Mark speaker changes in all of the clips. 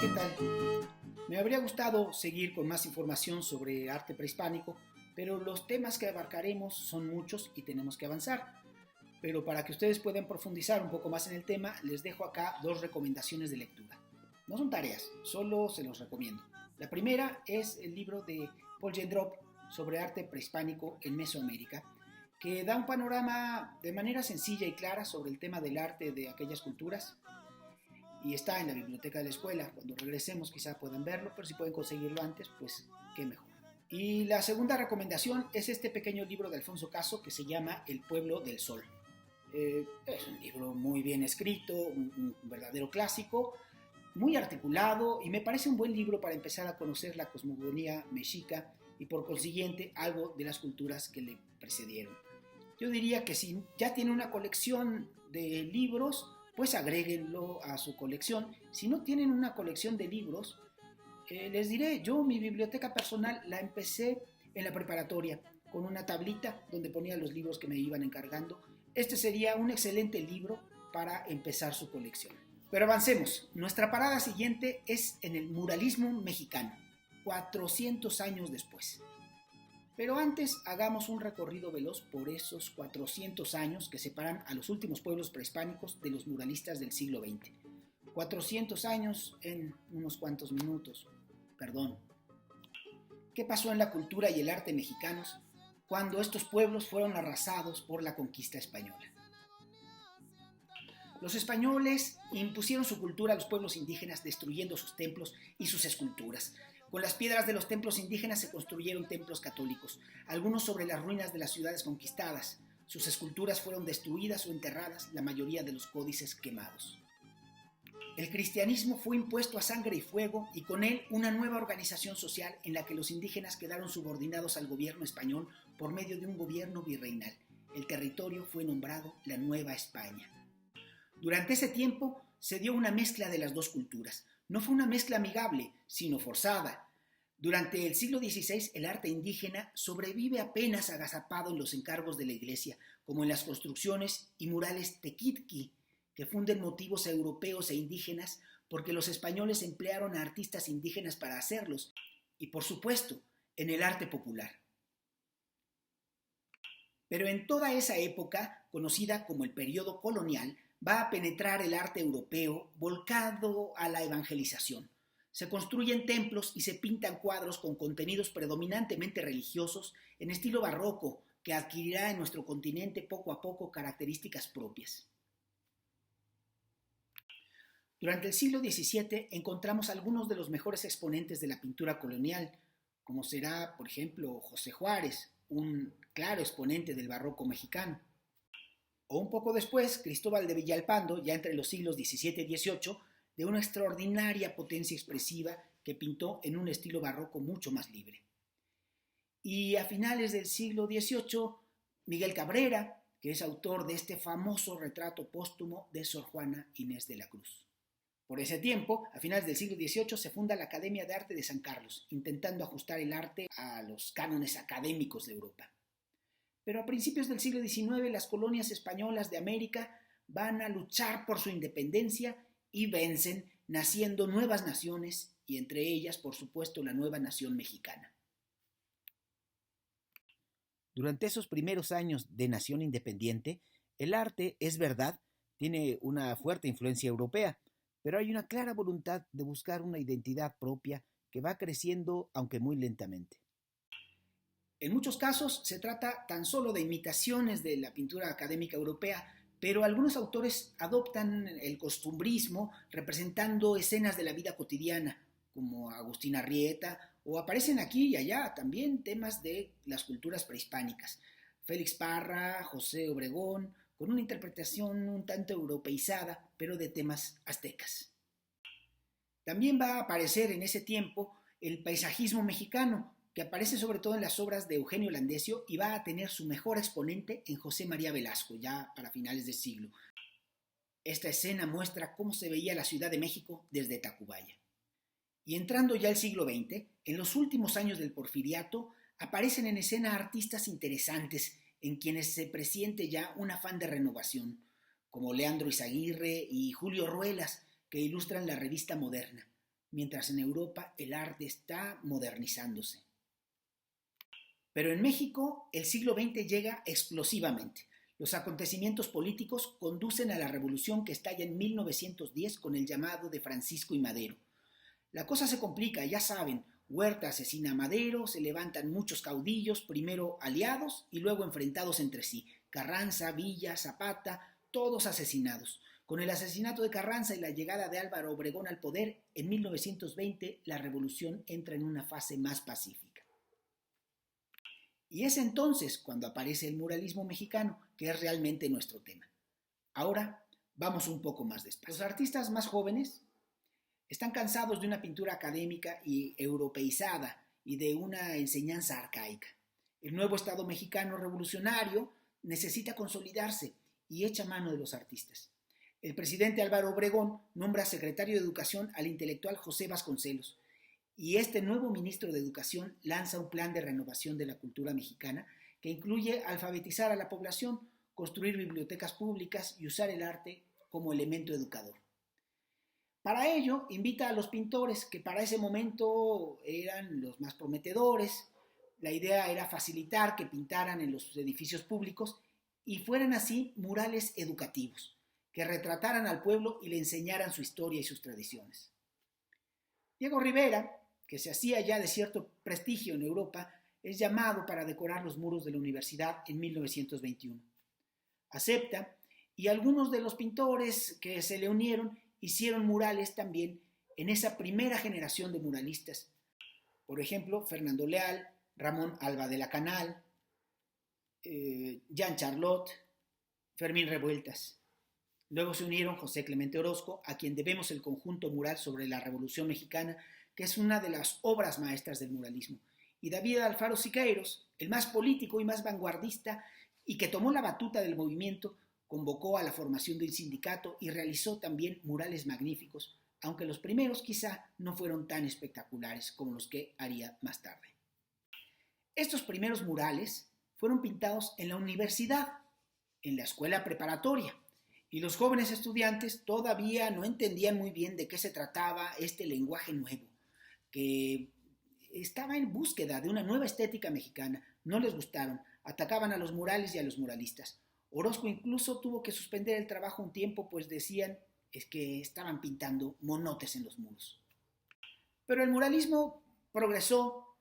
Speaker 1: ¿qué tal? Me habría gustado seguir con más información sobre arte prehispánico, pero los temas que abarcaremos son muchos y tenemos que avanzar. Pero para que ustedes puedan profundizar un poco más en el tema, les dejo acá dos recomendaciones de lectura. No son tareas, solo se los recomiendo. La primera es el libro de Paul Gendrop sobre arte prehispánico en Mesoamérica, que da un panorama de manera sencilla y clara sobre el tema del arte de aquellas culturas, y está en la biblioteca de la escuela. Cuando regresemos quizá puedan verlo, pero si pueden conseguirlo antes, pues qué mejor. Y la segunda recomendación es este pequeño libro de Alfonso Caso que se llama El pueblo del sol. Es un libro muy bien escrito, un verdadero clásico, muy articulado, y me parece un buen libro para empezar a conocer la cosmogonía mexica y por consiguiente algo de las culturas que le precedieron. Yo diría que si ya tiene una colección de libros, pues agréguenlo a su colección. Si no tienen una colección de libros, les diré, yo mi biblioteca personal la empecé en la preparatoria, con una tablita donde ponía los libros que me iban encargando. Este sería un excelente libro para empezar su colección. Pero avancemos. Nuestra parada siguiente es en el muralismo mexicano, 400 años después. Pero antes hagamos un recorrido veloz por esos 400 años que separan a los últimos pueblos prehispánicos de los muralistas del siglo XX. 400 años en unos cuantos minutos. Perdón. ¿Qué pasó en la cultura y el arte mexicanos cuando estos pueblos fueron arrasados por la conquista española? Los españoles impusieron su cultura a los pueblos indígenas destruyendo sus templos y sus esculturas. Con las piedras de los templos indígenas se construyeron templos católicos, algunos sobre las ruinas de las ciudades conquistadas. Sus esculturas fueron destruidas o enterradas, la mayoría de los códices quemados. El cristianismo fue impuesto a sangre y fuego, y con él una nueva organización social en la que los indígenas quedaron subordinados al gobierno español por medio de un gobierno virreinal. El territorio fue nombrado la Nueva España. Durante ese tiempo se dio una mezcla de las dos culturas. No fue una mezcla amigable, sino forzada. Durante el siglo XVI el arte indígena sobrevive apenas agazapado en los encargos de la iglesia, como en las construcciones y murales tequitqui, que funden motivos europeos e indígenas porque los españoles emplearon a artistas indígenas para hacerlos, y por supuesto, en el arte popular. Pero en toda esa época, conocida como el periodo colonial, va a penetrar el arte europeo volcado a la evangelización. Se construyen templos y se pintan cuadros con contenidos predominantemente religiosos en estilo barroco que adquirirá en nuestro continente poco a poco características propias. Durante el siglo XVII encontramos algunos de los mejores exponentes de la pintura colonial, como será, por ejemplo, José Juárez, un claro exponente del barroco mexicano. O un poco después, Cristóbal de Villalpando, ya entre los siglos XVII y XVIII, de una extraordinaria potencia expresiva que pintó en un estilo barroco mucho más libre. Y a finales del siglo XVIII, Miguel Cabrera, que es autor de este famoso retrato póstumo de Sor Juana Inés de la Cruz. Por ese tiempo, a finales del siglo XVIII, se funda la Academia de Arte de San Carlos, intentando ajustar el arte a los cánones académicos de Europa. Pero a principios del siglo XIX las colonias españolas de América van a luchar por su independencia y vencen, naciendo nuevas naciones y entre ellas, por supuesto, la nueva nación mexicana. Durante esos primeros años de nación independiente, el arte, es verdad, tiene una fuerte influencia europea, pero hay una clara voluntad de buscar una identidad propia que va creciendo, aunque muy lentamente. En muchos casos se trata tan solo de imitaciones de la pintura académica europea, pero algunos autores adoptan el costumbrismo representando escenas de la vida cotidiana, como Agustín Arrieta, o aparecen aquí y allá también temas de las culturas prehispánicas. Félix Parra, José Obregón, con una interpretación un tanto europeizada, pero de temas aztecas. También va a aparecer en ese tiempo el paisajismo mexicano, que aparece sobre todo en las obras de Eugenio Landesio y va a tener su mejor exponente en José María Velasco, ya para finales del siglo. Esta escena muestra cómo se veía la Ciudad de México desde Tacubaya. Y entrando ya al siglo XX, en los últimos años del Porfiriato, aparecen en escena artistas interesantes en quienes se presiente ya un afán de renovación, como Leandro Izaguirre y Julio Ruelas, que ilustran la revista Moderna. mientras en Europa el arte está modernizándose. Pero en México el siglo XX llega explosivamente. Los acontecimientos políticos conducen a la revolución que estalla en 1910 con el llamado de Francisco y Madero. La cosa se complica, ya saben, Huerta asesina a Madero, se levantan muchos caudillos, primero aliados y luego enfrentados entre sí. Carranza, Villa, Zapata, todos asesinados. Con el asesinato de Carranza y la llegada de Álvaro Obregón al poder, en 1920 la revolución entra en una fase más pacífica. Y es entonces cuando aparece el muralismo mexicano, que es realmente nuestro tema. Ahora vamos un poco más despacio. Los artistas más jóvenes están cansados de una pintura académica y europeizada y de una enseñanza arcaica. El nuevo Estado mexicano revolucionario necesita consolidarse y echa mano de los artistas. El presidente Álvaro Obregón nombra secretario de Educación al intelectual José Vasconcelos, y este nuevo ministro de Educación lanza un plan de renovación de la cultura mexicana que incluye alfabetizar a la población, construir bibliotecas públicas y usar el arte como elemento educador. Para ello, invita a los pintores, que para ese momento eran los más prometedores. La idea era facilitar que pintaran en los edificios públicos y fueran así murales educativos, que retrataran al pueblo y le enseñaran su historia y sus tradiciones. Diego Rivera, que se hacía ya de cierto prestigio en Europa, es llamado para decorar los muros de la universidad en 1921. Acepta, y algunos de los pintores que se le unieron hicieron murales también en esa primera generación de muralistas. Por ejemplo, Fernando Leal, Ramón Alba de la Canal, Jean Charlot, Fermín Revueltas. Luego se unieron José Clemente Orozco, a quien debemos el conjunto mural sobre la Revolución Mexicana, que es una de las obras maestras del muralismo, y David Alfaro Siqueiros, el más político y más vanguardista, y que tomó la batuta del movimiento, convocó a la formación del sindicato y realizó también murales magníficos, aunque los primeros quizá no fueron tan espectaculares como los que haría más tarde. Estos primeros murales fueron pintados en la universidad, en la escuela preparatoria, y los jóvenes estudiantes todavía no entendían muy bien de qué se trataba este lenguaje nuevo, que estaba en búsqueda de una nueva estética mexicana. No les gustaron, atacaban a los murales y a los muralistas. Orozco incluso tuvo que suspender el trabajo un tiempo, pues decían que estaban pintando monotes en los muros. Pero el muralismo progresó,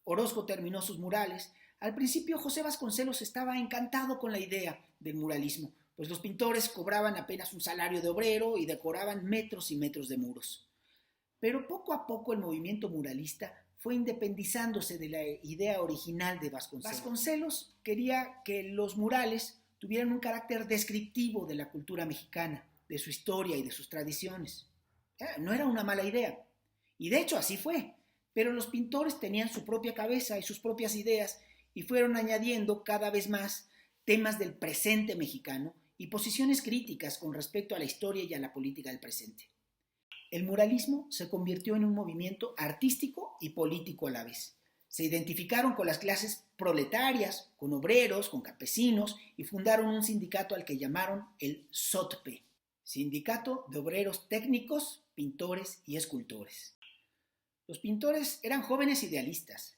Speaker 1: Orozco terminó sus murales. Al principio José Vasconcelos estaba encantado con la idea del muralismo, pues los pintores cobraban apenas un salario de obrero y decoraban metros y metros de muros. Pero poco a poco el movimiento muralista fue independizándose de la idea original de Vasconcelos. Vasconcelos quería que los murales tuvieran un carácter descriptivo de la cultura mexicana, de su historia y de sus tradiciones. No era una mala idea, y de hecho así fue, pero los pintores tenían su propia cabeza y sus propias ideas y fueron añadiendo cada vez más temas del presente mexicano y posiciones críticas con respecto a la historia y a la política del presente. El muralismo se convirtió en un movimiento artístico y político a la vez. Se identificaron con las clases proletarias, con obreros, con campesinos y fundaron un sindicato al que llamaron el SOTPE, Sindicato de Obreros Técnicos, Pintores y Escultores. Los pintores eran jóvenes idealistas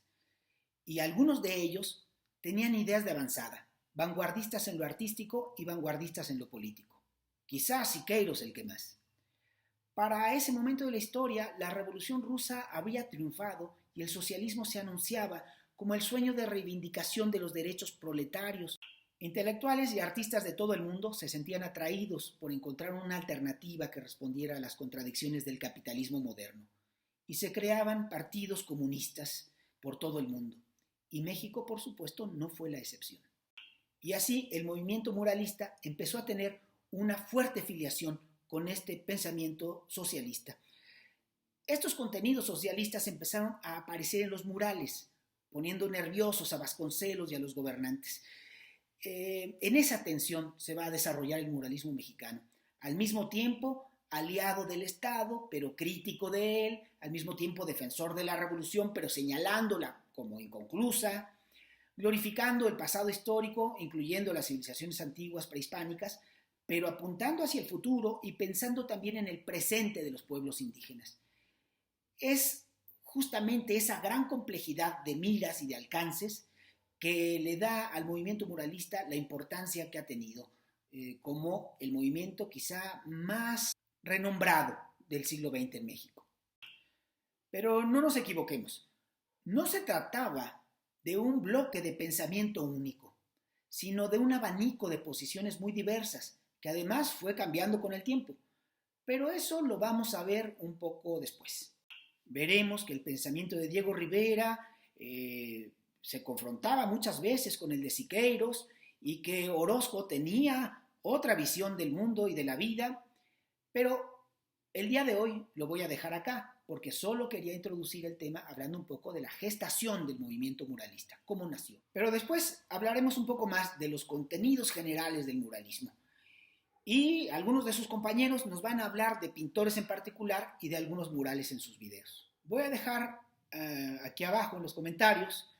Speaker 1: y algunos de ellos tenían ideas de avanzada, vanguardistas en lo artístico y vanguardistas en lo político. Quizás Siqueiros el que más. Para ese momento de la historia, la Revolución Rusa había triunfado y el socialismo se anunciaba como el sueño de reivindicación de los derechos proletarios. Intelectuales y artistas de todo el mundo se sentían atraídos por encontrar una alternativa que respondiera a las contradicciones del capitalismo moderno. Y se creaban partidos comunistas por todo el mundo. Y México, por supuesto, no fue la excepción. Y así el movimiento muralista empezó a tener una fuerte filiación con este pensamiento socialista. Estos contenidos socialistas empezaron a aparecer en los murales, poniendo nerviosos a Vasconcelos y a los gobernantes. En esa tensión se va a desarrollar el muralismo mexicano. Al mismo tiempo, aliado del Estado, pero crítico de él, al mismo tiempo defensor de la revolución, pero señalándola como inconclusa, glorificando el pasado histórico, incluyendo las civilizaciones antiguas prehispánicas, pero apuntando hacia el futuro y pensando también en el presente de los pueblos indígenas. es justamente esa gran complejidad de miras y de alcances que le da al movimiento muralista la importancia que ha tenido, como el movimiento quizá más renombrado del siglo XX en México. Pero no nos equivoquemos, no se trataba de un bloque de pensamiento único, sino de un abanico de posiciones muy diversas, que además fue cambiando con el tiempo. Pero eso lo vamos a ver un poco después. Veremos que el pensamiento de Diego Rivera se confrontaba muchas veces con el de Siqueiros y que Orozco tenía otra visión del mundo y de la vida, pero el día de hoy lo voy a dejar acá porque solo quería introducir el tema hablando un poco de la gestación del movimiento muralista, cómo nació. Pero después hablaremos un poco más de los contenidos generales del muralismo. Y algunos de sus compañeros nos van a hablar de pintores en particular y de algunos murales en sus videos. Voy a dejar aquí abajo en los comentarios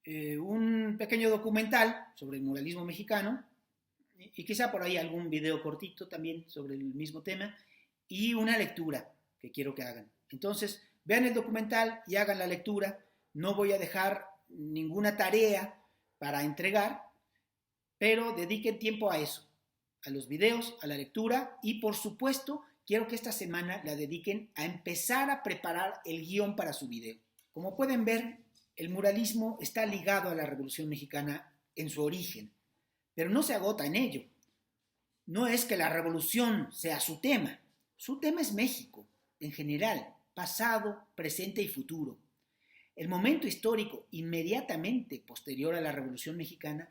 Speaker 1: un pequeño documental sobre el muralismo mexicano y quizá por ahí algún video cortito también sobre el mismo tema y una lectura que quiero que hagan. Entonces, vean el documental y hagan la lectura. No voy a dejar ninguna tarea para entregar, pero dediquen tiempo a eso, a los videos, a la lectura y por supuesto quiero que esta semana la dediquen a empezar a preparar el guión para su video. Como pueden ver, el muralismo está ligado a la Revolución Mexicana en su origen, pero no se agota en ello. No es que la revolución sea su tema es México, en general, pasado, presente y futuro. El momento histórico inmediatamente posterior a la Revolución Mexicana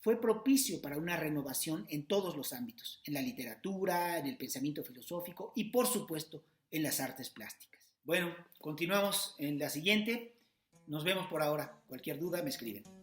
Speaker 1: fue propicio para una renovación en todos los ámbitos, en la literatura, en el pensamiento filosófico y, por supuesto, en las artes plásticas. Bueno, continuamos en la siguiente. Nos vemos por ahora. Cualquier duda me escriben.